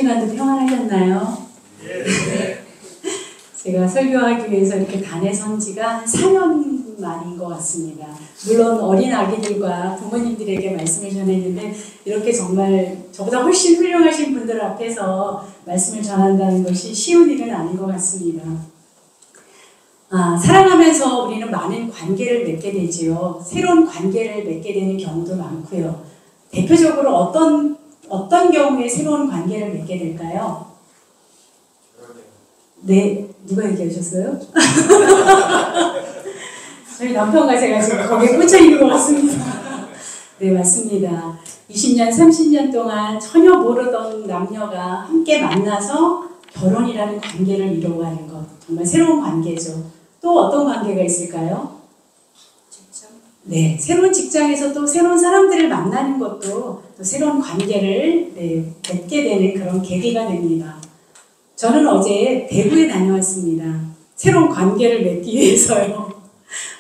주간도 평안하셨나요? 네. 제가 설교하기 위해서 이렇게 단에선 지가 한 4년 만인 것 같습니다. 물론 어린 아기들과 부모님들에게 말씀을 전했는데 이렇게 정말 저보다 훨씬 훌륭하신 분들 앞에서 말씀을 전한다는 것이 쉬운 일은 아닌 것 같습니다. 살아가면서 우리는 많은 관계를 맺게 되지요. 새로운 관계를 맺게 되는 경우도 많고요. 대표적으로 어떤 경우에 새로운 관계를 맺게 될까요? 네, 누가 얘기하셨어요? 저희 남편과 제가 지금 거기에 꽂혀 있는 것 같습니다. 네, 맞습니다. 20년, 30년 동안 전혀 모르던 남녀가 함께 만나서 결혼이라는 관계를 이루어가는 것. 정말 새로운 관계죠. 또 어떤 관계가 있을까요? 직장? 네, 새로운 직장에서 또 새로운 사람들을 만나는 것도 또 새로운 관계를 맺게 되는 그런 계기가 됩니다. 저는 어제 대구에 다녀왔습니다. 새로운 관계를 맺기 위해서요.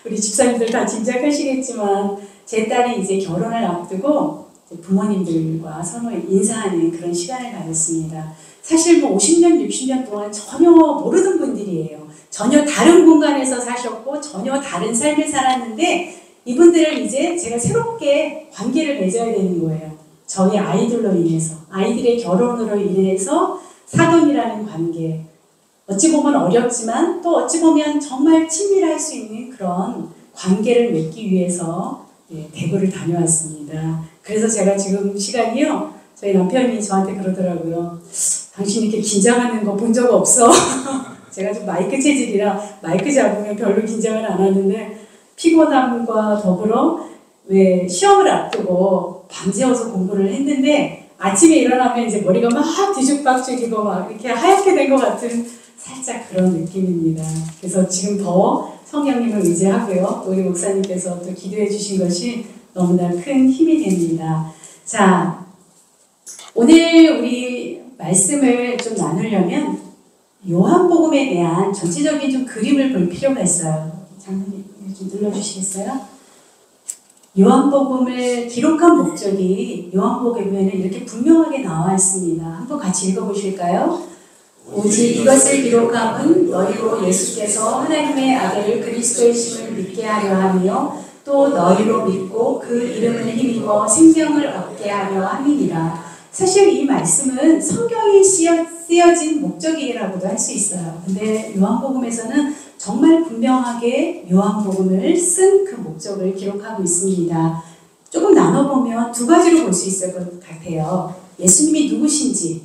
우리 집사님들 다 짐작하시겠지만 제 딸이 이제 결혼을 앞두고 부모님들과 서로 인사하는 그런 시간을 가졌습니다. 사실 뭐 50년, 60년 동안 전혀 모르던 분들이에요. 전혀 다른 공간에서 사셨고 전혀 다른 삶을 살았는데 이분들을 이제 제가 새롭게 관계를 맺어야 되는 거예요. 저희 아이들로 인해서, 아이들의 결혼으로 인해서 사돈이라는 관계. 어찌 보면 어렵지만 또 어찌 보면 정말 친밀할 수 있는 그런 관계를 맺기 위해서 대구를 다녀왔습니다. 그래서 제가 지금 시간이요. 저희 남편이 저한테 그러더라고요. 당신 이렇게 긴장하는 거 본 적 없어. 제가 좀 마이크 체질이라 마이크 잡으면 별로 긴장을 안 하는데 피곤함과 더불어 왜 시험을 앞두고 밤새워서 공부를 했는데 아침에 일어나면 이제 머리가 막 뒤죽박죽이고 막 이렇게 하얗게 된 것 같은 살짝 그런 느낌입니다. 그래서 지금 더 성령님을 의지하고요. 우리 목사님께서 또 기도해 주신 것이 너무나 큰 힘이 됩니다. 자, 오늘 우리 말씀을 좀 나누려면 요한복음에 대한 전체적인 좀 그림을 볼 필요가 있어요. 장로님 좀 눌러주시겠어요? 요한복음을 기록한 목적이 요한복음에는 이렇게 분명하게 나와 있습니다. 한번 같이 읽어보실까요? 오직 이것을 기록함은 너희로 예수께서 하나님의 아들 그리스도이심을 믿게 하려 하며 또 너희로 믿고 그 이름을 힘입어 생명을 얻게 하려 함이니라. 사실 이 말씀은 성경이 쓰여진 목적이라고도 할 수 있어요. 근데 요한복음에서는 정말 분명하게 요한복음을 쓴 그 목적을 기록하고 있습니다. 조금 나눠보면 두 가지로 볼 수 있을 것 같아요. 예수님이 누구신지,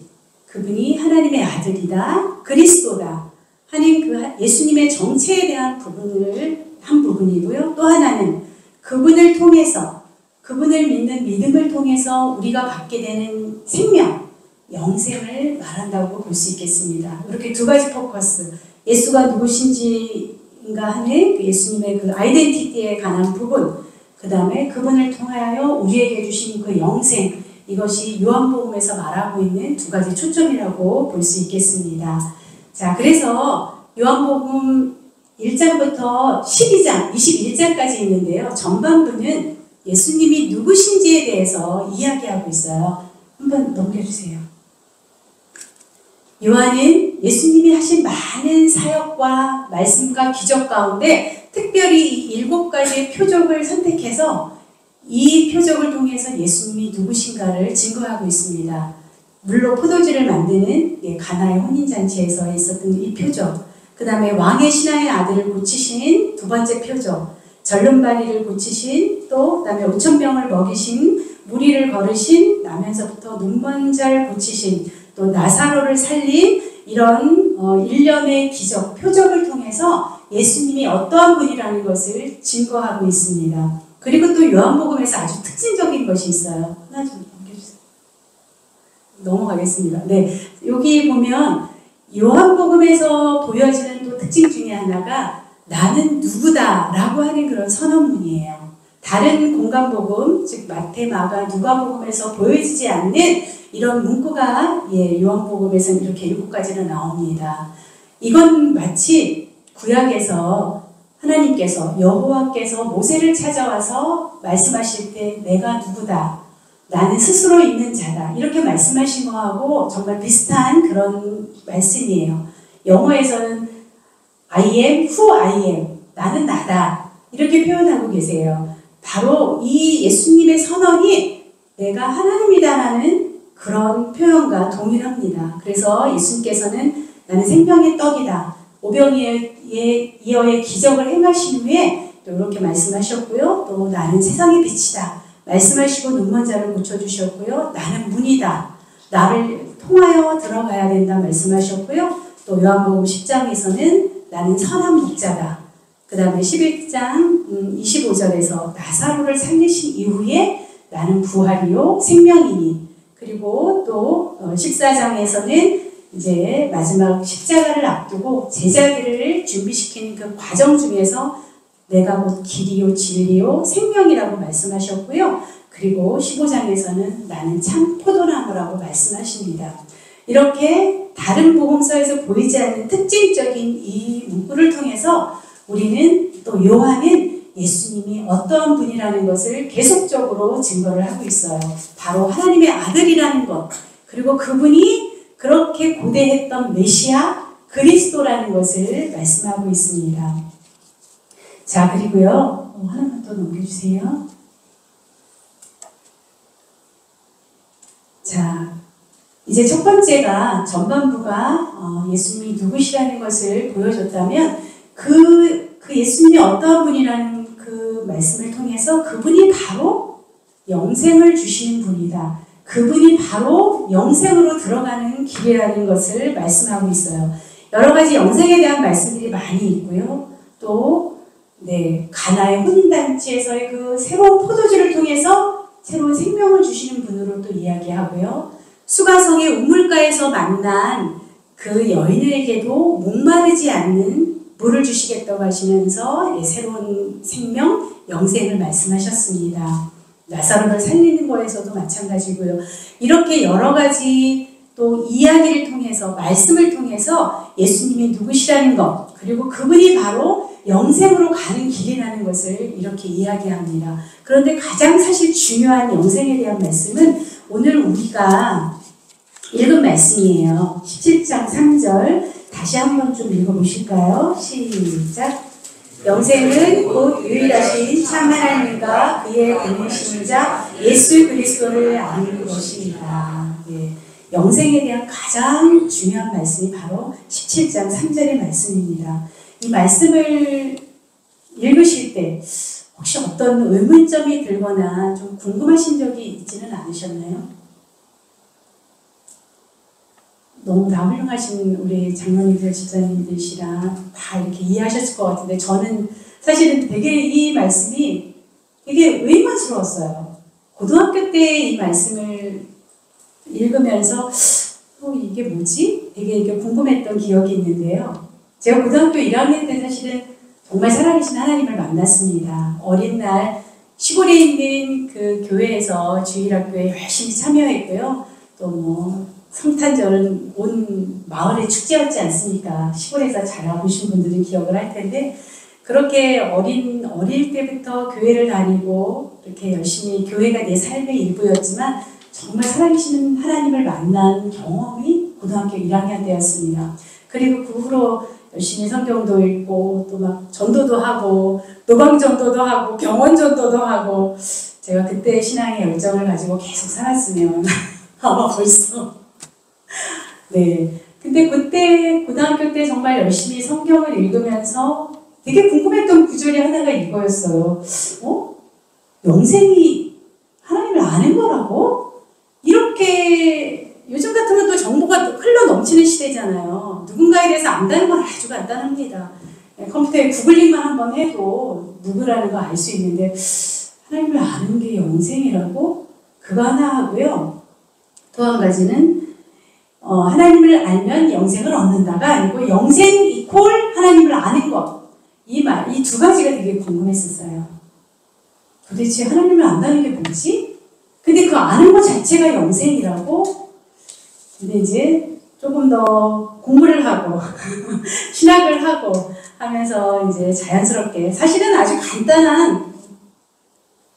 그분이 하나님의 아들이다, 그리스도다 하는 그 예수님의 정체에 대한 부분을 한 부분이고요. 또 하나는 그분을 통해서, 그분을 믿는 믿음을 통해서 우리가 받게 되는 생명, 영생을 말한다고 볼 수 있겠습니다. 이렇게 두 가지 포커스, 예수가 누구신지인가 하는 그 예수님의 그 아이덴티티에 관한 부분, 그 다음에 그분을 통하여 우리에게 주신 그 영생, 이것이 요한복음에서 말하고 있는 두 가지 초점이라고 볼 수 있겠습니다. 자, 그래서 요한복음 1장부터 12장, 21장까지 있는데요. 전반부는 예수님이 누구신지에 대해서 이야기하고 있어요. 한번 넘겨주세요. 요한은 예수님이 하신 많은 사역과 말씀과 기적 가운데 특별히 이 7가지의 표적을 선택해서 이 표적을 통해서 예수님이 누구신가를 증거하고 있습니다. 물로 포도주를 만드는 가나의 혼인잔치에서 있었던 이 표적, 그 다음에 왕의 신하의 아들을 고치신 두 번째 표적, 절름발이를 고치신, 또 그 다음에 5,000명을 먹이신, 무리를 걸으신, 나면서부터 눈먼자를 고치신, 또 나사로를 살린 이런 일련의 기적, 표적을 통해서 예수님이 어떠한 분이라는 것을 증거하고 있습니다. 그리고 또 요한복음에서 아주 특징적인 것이 있어요. 하나 좀 넘겨주세요. 넘어가겠습니다. 네, 여기 보면 요한복음에서 보여지는 또 특징 중에 하나가 나는 누구다 라고 하는 그런 선언문이에요. 다른 공간복음, 즉 마태, 마가, 누가복음에서 보여지지 않는 이런 문구가 요한복음에서는 이렇게 7가지나 나옵니다. 이건 마치 구약에서 하나님께서, 여호와께서 모세를 찾아와서 말씀하실 때 내가 누구다, 나는 스스로 있는 자다. 이렇게 말씀하신 거하고 정말 비슷한 그런 말씀이에요. 영어에서는 I am who I am. 나는 나다. 이렇게 표현하고 계세요. 바로 이 예수님의 선언이 내가 하나님이다라는 그런 표현과 동일합니다. 그래서 예수님께서는 나는 생명의 떡이다. 오병이어의 기적을 행하신 후에 또 이렇게 말씀하셨고요. 또 나는 세상의 빛이다. 말씀하시고 눈먼 자를 고쳐주셨고요. 나는 문이다. 나를 통하여 들어가야 된다 말씀하셨고요. 또 요한복음 10장에서는 나는 선한 목자다. 그 다음에 11장 25절에서 나사로를 살리신 이후에 나는 부활이요 생명이니. 그리고 또 14장에서는 이제 마지막 십자가를 앞두고 제자들을 준비시키는 그 과정 중에서 내가 곧 길이요 진리요 생명이라고 말씀하셨고요. 그리고 15장에서는 나는 참 포도나무라고 말씀하십니다. 이렇게 다른 복음서에서 보이지 않는 특징적인 이 문구를 통해서 우리는 또 요한은 예수님이 어떠한 분이라는 것을 계속적으로 증거를 하고 있어요. 바로 하나님의 아들이라는 것, 그리고 그분이 그렇게 고대했던 메시아 그리스도라는 것을 말씀하고 있습니다. 자, 그리고요. 하나만 더 넘겨주세요. 자, 이제 첫 번째가 전반부가 예수님이 누구시라는 것을 보여줬다면 그 예수님이 어떠한 분이라는 그 말씀을 통해서 그분이 바로 영생을 주시는 분이다. 그분이 바로 영생으로 들어가는 길이라는 것을 말씀하고 있어요. 여러 가지 영생에 대한 말씀들이 많이 있고요. 또 가나의 혼인잔치에서의 그 새로운 포도주를 통해서 새로운 생명을 주시는 분으로 또 이야기하고요. 수가성의 우물가에서 만난 그 여인에게도 목마르지 않는 물을 주시겠다고 하시면서 새로운 생명, 영생을 말씀하셨습니다. 나사로를 살리는 거에서도 마찬가지고요. 이렇게 여러 가지 또 이야기를 통해서, 말씀을 통해서 예수님이 누구시라는 것, 그리고 그분이 바로 영생으로 가는 길이라는 것을 이렇게 이야기합니다. 그런데 가장 사실 중요한 영생에 대한 말씀은 오늘 우리가 읽은 말씀이에요. 17장 3절 다시 한번 좀 읽어보실까요? 시작. 영생은 곧 유일하신 참 하나님과 그의 보내신 자 예수 그리스도를 아는 것입니다. 영생에 대한 가장 중요한 말씀이 바로 17장 3절의 말씀입니다. 이 말씀을 읽으실 때 혹시 어떤 의문점이 들거나 좀 궁금하신 적이 있지는 않으셨나요? 너무 다 훌륭하신 우리 장로님들, 집사님들이시라 다 이렇게 이해하셨을 것 같은데 저는 사실은 되게 이 말씀이 되게 의문스러웠어요. 고등학교 때 이 말씀을 읽으면서 이게 뭐지? 되게 이렇게 궁금했던 기억이 있는데요. 제가 고등학교 1학년 때 사실은 정말 살아계신 하나님을 만났습니다. 어린 날 시골에 있는 그 교회에서 주일학교에 열심히 참여했고요. 또 성탄절은 온 마을의 축제였지 않습니까? 시골에서 자라보신 분들은 기억을 할 텐데 그렇게 어릴 때부터 교회를 다니고 이렇게 열심히 교회가 내 삶의 일부였지만 정말 살아계시는 하나님을 만난 경험이 고등학교 1학년 때였습니다. 그리고 그 후로 열심히 성경도 읽고 또 막 전도도 하고 노방전도도 하고 병원전도도 하고 제가 그때 신앙의 열정을 가지고 계속 살았으면 아마 벌써 근데 그때 고등학교 때 정말 열심히 성경을 읽으면서 되게 궁금했던 구절이 하나가 이거였어요. 영생이 하나님을 아는 거라고? 이렇게 요즘 같으면 또 정보가 흘러 넘치는 시대잖아요. 누군가에 대해서 안다는 건 아주 간단합니다. 컴퓨터에 구글링만 한번 해도 누구라는 거 알 수 있는데 하나님을 아는 게 영생이라고? 그거 하나 하고요. 또 한 가지는 하나님을 알면 영생을 얻는다가 아니고 영생 이퀄 하나님을 아는 것. 이 두 가지가 되게 궁금했었어요. 도대체 하나님을 안다는 게 뭐지? 근데 그 아는 것 자체가 영생이라고? 근데 이제 조금 더 공부를 하고 신학을 하고 하면서 이제 자연스럽게 사실은 아주 간단한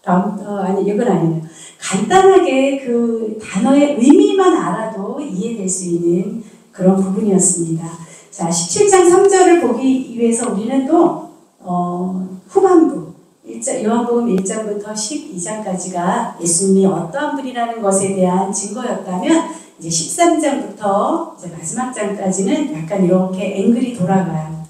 아니, 이건 아니에요. 간단하게 그 단어의 의미만 알아도 이해될 수 있는 그런 부분이었습니다. 자, 17장 3절을 보기 위해서 우리는 또 후반부 요한복음 1장부터 12장까지가 예수님이 어떠한 분이라는 것에 대한 증거였다면 이제 13장부터 이제 마지막 장까지는 약간 이렇게 앵글이 돌아가요.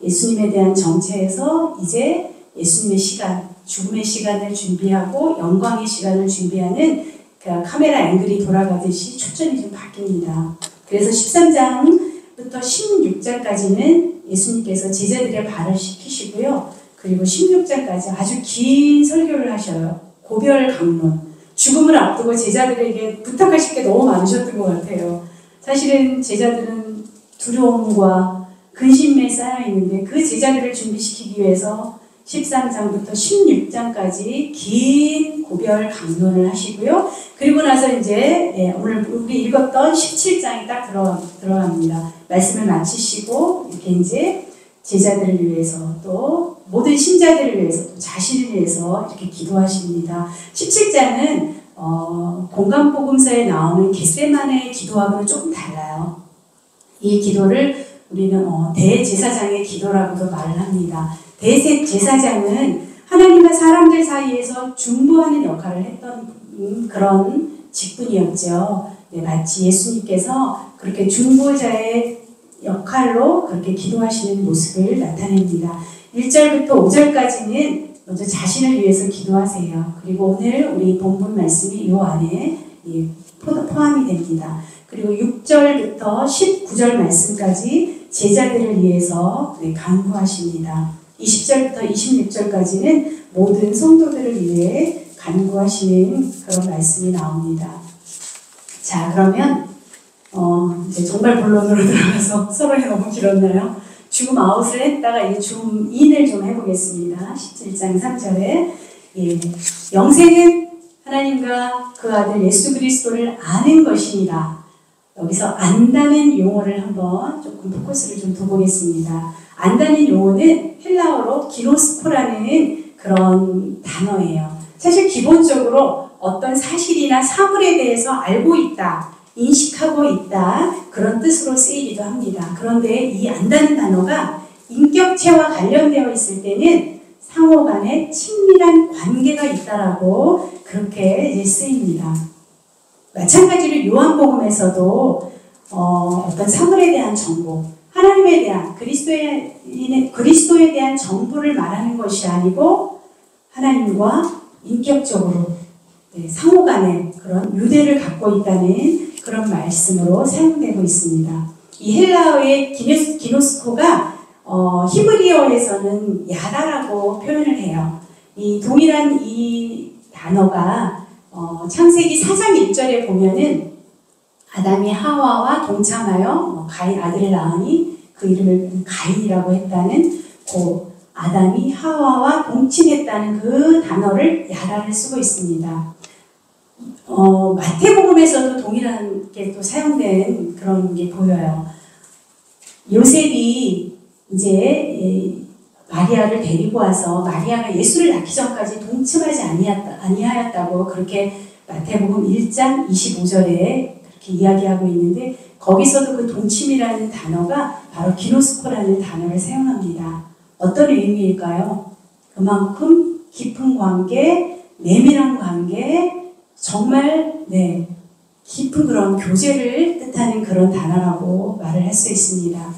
예수님에 대한 정체에서 이제 예수님의 시간, 죽음의 시간을 준비하고 영광의 시간을 준비하는 그 카메라 앵글이 돌아가듯이 초점이 좀 바뀝니다. 그래서 13장부터 16장까지는 예수님께서 제자들의 발을 씻기시고요. 그리고 16장까지 아주 긴 설교를 하셔요. 고별 강론. 죽음을 앞두고 제자들에게 부탁하실 게 너무 많으셨던 것 같아요. 사실은 제자들은 두려움과 근심에 쌓여 있는데 그 제자들을 준비시키기 위해서 13장부터 16장까지 긴 고별 강론을 하시고요. 그리고 나서 이제 오늘 우리 읽었던 17장이 딱 들어갑니다. 말씀을 마치시고 이렇게 이제 제자들을 위해서 또 모든 신자들을 위해서 또 자신을 위해서 이렇게 기도하십니다. 17장은 공간복음서에 나오는 겟세마네의 기도하고는 조금 달라요. 이 기도를 우리는 대제사장의 기도라고도 말을 합니다. 대제사장은 하나님과 사람들 사이에서 중보하는 역할을 했던 그런 직분이었죠. 네, 마치 예수님께서 그렇게 중보자의 역할로 그렇게 기도하시는 모습을 나타냅니다. 1절부터 5절까지는 먼저 자신을 위해서 기도하세요. 그리고 오늘 우리 본문 말씀이 이 안에 포함이 됩니다. 그리고 6절부터 19절 말씀까지 제자들을 위해서 간구하십니다. 20절부터 26절까지는 모든 성도들을 위해 간구하시는 그런 말씀이 나옵니다. 자, 그러면 이제 정말 본론으로 들어가서 서론이 너무 길었나요? 죽음 아웃을 했다가 이제 죽음 인을 좀 해보겠습니다. 17장 3절에 영생은 하나님과 그 아들 예수 그리스도를 아는 것이니라. 여기서 안다는 용어를 한번 조금 포커스를 좀 둬보겠습니다. 안다는 용어는 헬라어로 기노스코라는 그런 단어예요. 사실 기본적으로 어떤 사실이나 사물에 대해서 알고 있다, 인식하고 있다, 그런 뜻으로 쓰이기도 합니다. 그런데 이 안다는 단어가 인격체와 관련되어 있을 때는 상호 간에 친밀한 관계가 있다라고 그렇게 이제 쓰입니다. 마찬가지로 요한복음에서도 어떤 사물에 대한 정보, 하나님에 대한 그리스도에 대한 정보를 말하는 것이 아니고 하나님과 인격적으로 상호 간에 그런 유대를 갖고 있다는 그런 말씀으로 사용되고 있습니다. 이 헬라어의 기노스코가 히브리어에서는 야다라고 표현을 해요. 이 동일한 이 단어가 창세기 4장 1절에 보면은 아담이 하와와 동참하여 가인 아들을 낳으니 그 이름을 가인이라고 했다는 그 아담이 하와와 동침했다는 그 단어를 야다를 쓰고 있습니다. 마태복음에서도 동일한 게 또 사용된 그런 게 보여요. 요셉이 이제 마리아를 데리고 와서 마리아가 예수를 낳기 전까지 동침하지 아니하였다고 그렇게 마태복음 1장 25절에 그렇게 이야기하고 있는데 거기서도 그 동침이라는 단어가 바로 기노스코라는 단어를 사용합니다. 어떤 의미일까요? 그만큼 깊은 관계, 내밀한 관계, 정말 깊은 그런 교제를 뜻하는 그런 단어라고 말을 할 수 있습니다.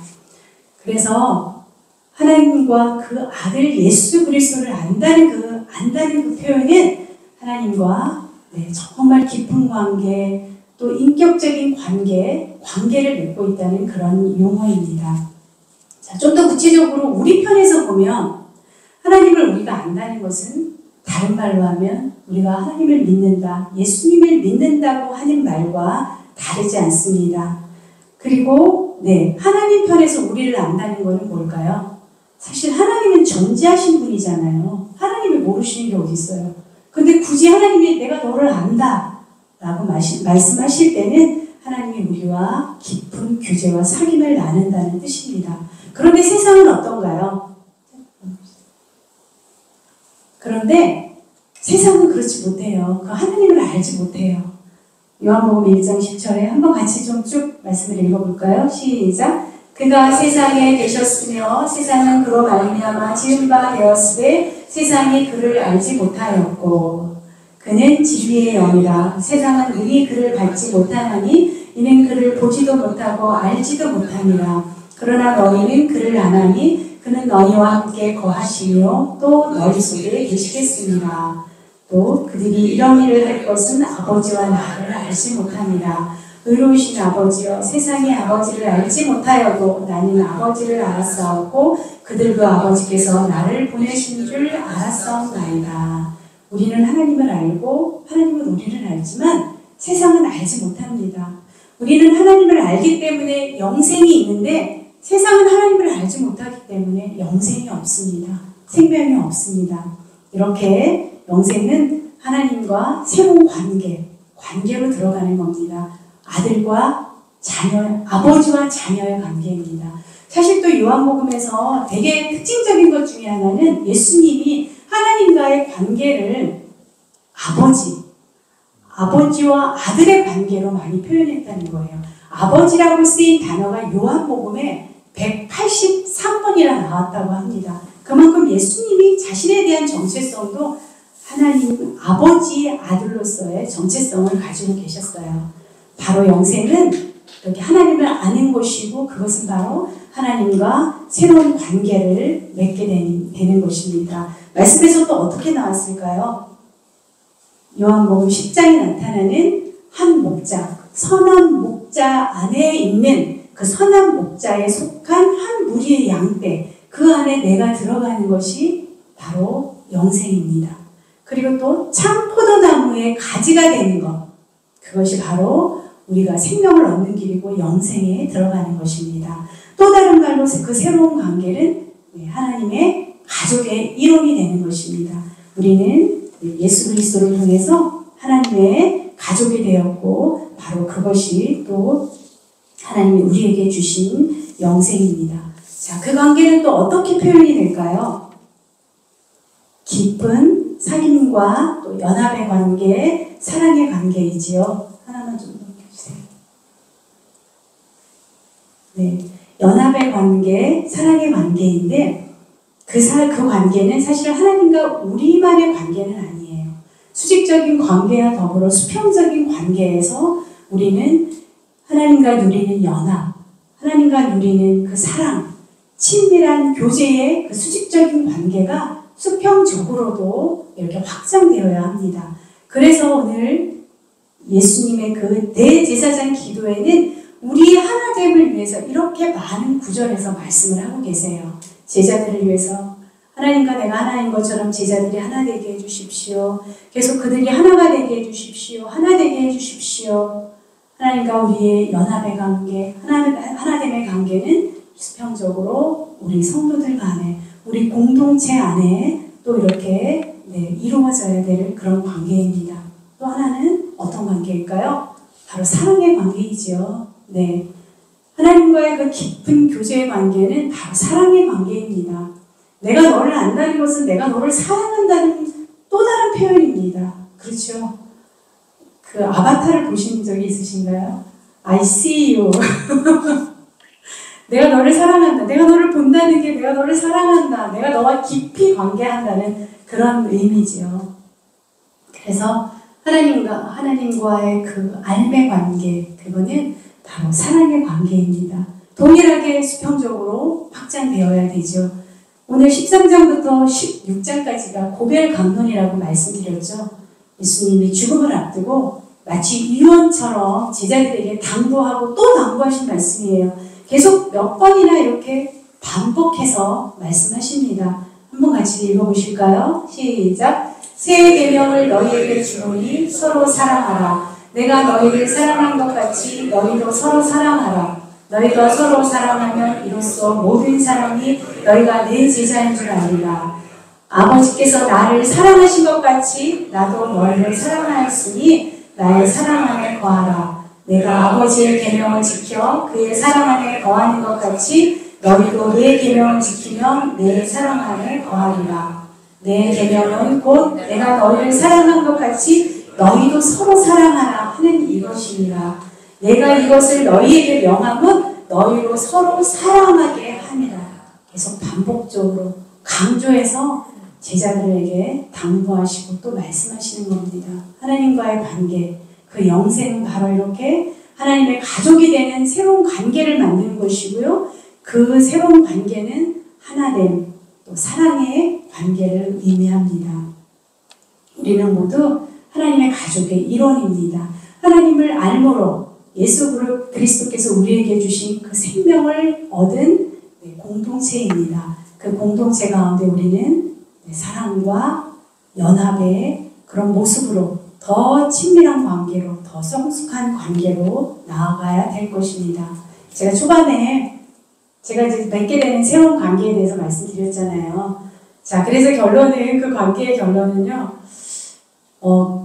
그래서 하나님과 그 아들 예수 그리스도를 안다는 그 표현은 하나님과 정말 깊은 관계, 또 인격적인 관계를 맺고 있다는 그런 용어입니다. 자, 좀 더 구체적으로 우리 편에서 보면 하나님을 우리가 안다는 것은 다른 말로 하면 우리가 하나님을 믿는다, 예수님을 믿는다고 하는 말과 다르지 않습니다. 그리고 하나님 편에서 우리를 안다는 것은 뭘까요? 사실 하나님은 존재하신 분이잖아요. 하나님을 모르시는 게 어디 있어요. 근데 굳이 하나님이 내가 너를 안다 라고 말씀하실 때는 하나님이 우리와 깊은 교제와 사귐을 나눈다는 뜻입니다. 그런데 세상은 어떤가요? 그런데 세상은 그렇지 못해요. 그 하나님을 알지 못해요. 요한복음 1장 10절에 한번 같이 좀 쭉 말씀을 읽어볼까요? 시작. 그가 세상에 계셨으며 세상은 그로 말미암아 지은 바 되었으되 세상이 그를 알지 못하였고 그는 진리의 영이라 세상은 능히 그를 받지 못하나니 이는 그를 보지도 못하고 알지도 못하니라. 그러나 너희는 그를 아나니 그는 너희와 함께 거하시며 또 너희 속에 계시겠습니다. 또 그들이 이런 일을 할 것은 아버지와 나를 알지 못함이라. 의로우신 아버지여 세상의 아버지를 알지 못하여도 나는 아버지를 알았사오고 그들도 아버지께서 나를 보내신 줄 알았사옵나이다. 우리는 하나님을 알고 하나님은 우리를 알지만 세상은 알지 못합니다. 우리는 하나님을 알기 때문에 영생이 있는데 세상은 하나님을 알지 못하기 때문에 영생이 없습니다. 생명이 없습니다. 이렇게 영생은 하나님과 새로운 관계로 들어가는 겁니다. 아들과 자녀, 아버지와 자녀의 관계입니다. 사실 또 요한복음에서 되게 특징적인 것 중에 하나는 예수님이 하나님과의 관계를 아버지와 아들의 관계로 많이 표현했다는 거예요. 아버지라고 쓰인 단어가 요한복음에 183번이나 나왔다고 합니다. 그만큼 예수님이 자신에 대한 정체성도 하나님 아버지의 아들로서의 정체성을 가지고 계셨어요. 바로 영생은 이렇게 하나님을 아는 것이고 그것은 바로 하나님과 새로운 관계를 맺게 되는 것입니다. 말씀에서 또 어떻게 나왔을까요? 요한복음 10장에 나타나는 한 목자, 선한 목자 안에 있는 그 선한 목자에 속한 한 무리의 양떼, 그 안에 내가 들어가는 것이 바로 영생입니다. 그리고 또 참 포도나무의 가지가 되는 것, 그것이 바로 우리가 생명을 얻는 길이고 영생에 들어가는 것입니다. 또 다른 말로 그 새로운 관계는 하나님의 가족의 일원이 되는 것입니다. 우리는 예수 그리스도를 통해서 하나님의 가족이 되었고 바로 그것이 또 하나님이 우리에게 주신 영생입니다. 자, 그 관계는 또 어떻게 표현이 될까요? 깊은 사귐과 또 연합의 관계, 사랑의 관계이지요. 하나만 좀 넘겨주세요. 네, 연합의 관계, 사랑의 관계인데 그 관계는 사실 하나님과 우리만의 관계는 아니에요. 수직적인 관계와 더불어 수평적인 관계에서 우리는 하나님과 누리는 연합, 하나님과 누리는 그 사랑, 친밀한 교제의 그 수직적인 관계가 수평적으로도 이렇게 확장되어야 합니다. 그래서 오늘 예수님의 그 대제사장 기도에는 우리의 하나됨을 위해서 이렇게 많은 구절에서 말씀을 하고 계세요. 제자들을 위해서 하나님과 내가 하나인 것처럼 제자들이 하나 되게 해주십시오. 계속 그들이 하나가 되게 해주십시오. 하나 되게 해주십시오. 하나님과 우리의 연합의 관계, 하나됨의 관계는 수평적으로 우리 성도들 간에, 우리 공동체 안에 또 이렇게 이루어져야 될 그런 관계입니다. 또 하나는 어떤 관계일까요? 바로 사랑의 관계이지요. 네, 하나님과의 그 깊은 교제의 관계는 바로 사랑의 관계입니다. 내가 너를 안다는 것은 내가 너를 사랑한다는 또 다른 표현입니다. 그렇죠? 그 아바타를 보신 적이 있으신가요? I see you. 내가 너를 사랑한다. 내가 너를 본다는 게 내가 너를 사랑한다. 내가 너와 깊이 관계한다는 그런 의미지요. 그래서 하나님과의 그 알매 관계, 그거는 바로 사랑의 관계입니다. 동일하게 수평적으로 확장되어야 되죠. 오늘 13장부터 16장까지가 고별 강론이라고 말씀드렸죠. 예수님이 죽음을 앞두고 마치 유언처럼 제자들에게 당부하고 또 당부하신 말씀이에요. 계속 몇 번이나 이렇게 반복해서 말씀하십니다. 한번 같이 읽어보실까요? 시작! 새 계명을 너희에게 주노니 서로 사랑하라. 내가 너희를 사랑한 것 같이 너희도 서로 사랑하라. 너희가 서로 사랑하면 이로써 모든 사람이 너희가 내 제자인 줄 아리라. 아버지께서 나를 사랑하신 것 같이 나도 너희를 사랑하였으니 나의 사랑 안에 거하라. 내가 아버지의 계명을 지켜 그의 사랑 안에 거하는 것 같이 너희도 내 계명을 지키면 내 사랑 안에 거하리라. 내 계명은 곧 내가 너희를 사랑한 것 같이 너희도 서로 사랑하라 하는 이것이니라. 내가 이것을 너희에게 명함은 너희로 서로 사랑하게 함이라. 계속 반복적으로 강조해서 제자들에게 당부하시고 또 말씀하시는 겁니다. 하나님과의 관계, 그 영생은 바로 이렇게 하나님의 가족이 되는 새로운 관계를 만드는 것이고요. 그 새로운 관계는 하나됨, 또 사랑의 관계를 의미합니다. 우리는 모두 하나님의 가족의 일원입니다. 하나님을 알므로 예수 그리스도께서 우리에게 주신 그 생명을 얻은 공동체입니다. 그 공동체 가운데 우리는 사랑과 연합의 그런 모습으로 더 친밀한 관계로, 더 성숙한 관계로 나아가야 될 것입니다. 제가 초반에 제가 이제 맺게 되는 새로운 관계에 대해서 말씀드렸잖아요. 자, 그래서 결론은, 그 관계의 결론은요,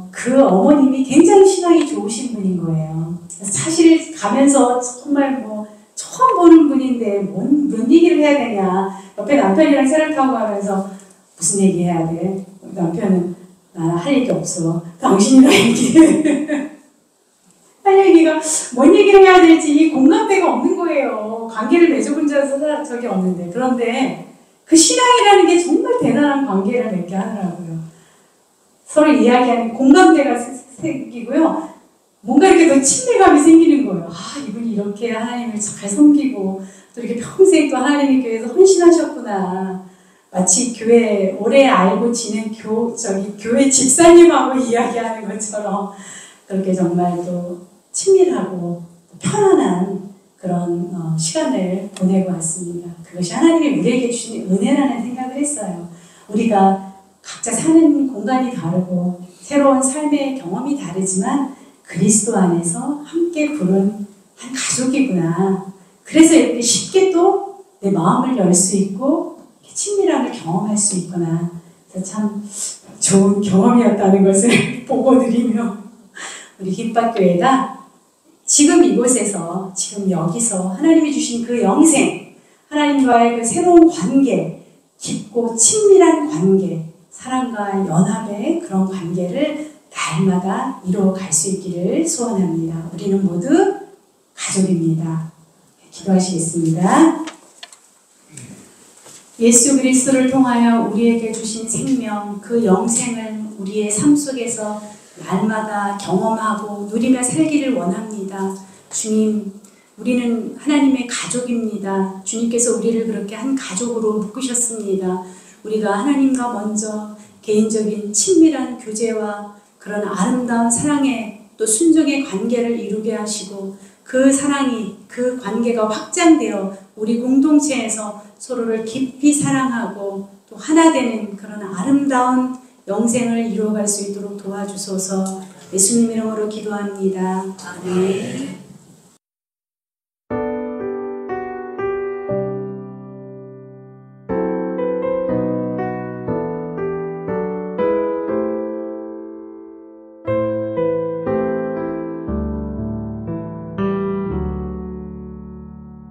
그 어머님이 굉장히 신앙이 좋으신 분인 거예요. 사실 가면서 정말 처음 보는 분인데 뭔 얘기를 해야 되냐. 옆에 남편이랑 차를 타고 가면서 무슨 얘기 해야 돼? 남편은 나 할 얘기 없어. 당신이랑 얘기해. 할 얘기가 뭔 얘기를 해야 될지 이 공감대가 없는 거예요. 관계를 맺어본 적이 없는데. 그런데 그 신앙이라는 게 정말 대단한 관계를 맺게 하더라고요. 서로 이야기하는 공감대가 생기고요. 뭔가 이렇게 더 친밀감이 생기는 거예요. 아, 이분이 이렇게 하나님을 잘 섬기고 또 이렇게 평생 또 하나님의 교회에서 헌신하셨구나. 마치 교회 오래 알고 지낸 교회 집사님하고 이야기하는 것처럼 그렇게 정말 또 친밀하고 편안한 그런 시간을 보내고 왔습니다. 그것이 하나님이 우리에게 주신 은혜라는 생각을 했어요. 우리가 각자 사는 공간이 다르고 새로운 삶의 경험이 다르지만 그리스도 안에서 함께 부른 한 가족이구나. 그래서 이렇게 쉽게 또 내 마음을 열 수 있고 친밀함을 경험할 수 있구나. 그래서 참 좋은 경험이었다는 것을 보고드리며 우리 깃밭교회가 지금 이곳에서, 지금 여기서 하나님이 주신 그 영생, 하나님과의 그 새로운 관계, 깊고 친밀한 관계, 사랑과 연합의 그런 관계를 날마다 이루어갈 수 있기를 소원합니다. 우리는 모두 가족입니다. 기도하시겠습니다. 예수 그리스도를 통하여 우리에게 주신 생명, 그 영생을 우리의 삶 속에서 날마다 경험하고 누리며 살기를 원합니다. 주님, 우리는 하나님의 가족입니다. 주님께서 우리를 그렇게 한 가족으로 묶으셨습니다. 우리가 하나님과 먼저 개인적인 친밀한 교제와 그런 아름다운 사랑의 또 순종의 관계를 이루게 하시고 그 사랑이, 그 관계가 확장되어 우리 공동체에서 서로를 깊이 사랑하고 또 하나 되는 그런 아름다운 영생을 이루어갈 수 있도록 도와주소서. 예수님 이름으로 기도합니다. 아멘.